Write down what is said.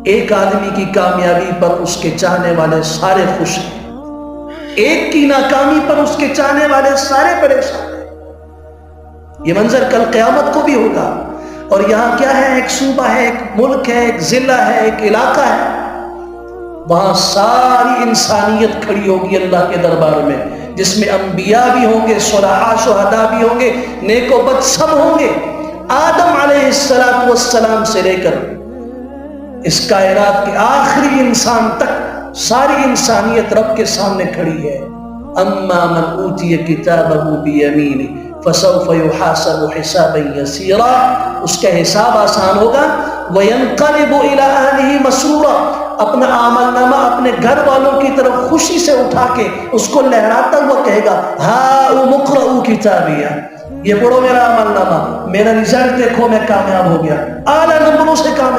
ایک آدمی کی کامیابی پر اس کے چاہنے والے سارے خوش ہیں، ایک کی ناکامی پر اس کے چاہنے والے سارے پریشان ہیں۔ یہ منظر کل قیامت کو بھی ہوگا۔ اور یہاں کیا ہے؟ ایک صوبہ ہے، ایک ملک ہے، ایک ضلع ہے، ایک علاقہ ہے، وہاں ساری انسانیت کھڑی ہوگی اللہ کے دربار میں، جس میں انبیاء بھی ہوں گے، صلحاء شہداء بھی ہوں گے، نیک و بد سب ہوں گے۔ آدم علیہ السلام سے لے کر اس کائنات کے آخری انسان تک ساری انسانیت رب کے سامنے کھڑی ہے۔ اما من اوتی کتابہ بیمینہ فسوف یحاسب حسابا یسیرا، اس کا حساب آسان ہوگا۔ وینقلب الی اہلہ مسرورا، اپنا عمل نامہ اپنے گھر والوں کی طرف خوشی سے اٹھا کے اس کو لہراتا ہوا کہے گا ہاؤم اقرؤوا کتابیہ، یہ پڑھو میرا عمل نامہ، میرا رزلٹ دیکھو، میں کامیاب ہو گیا، اعلیٰ نمبروں سے کامیاب۔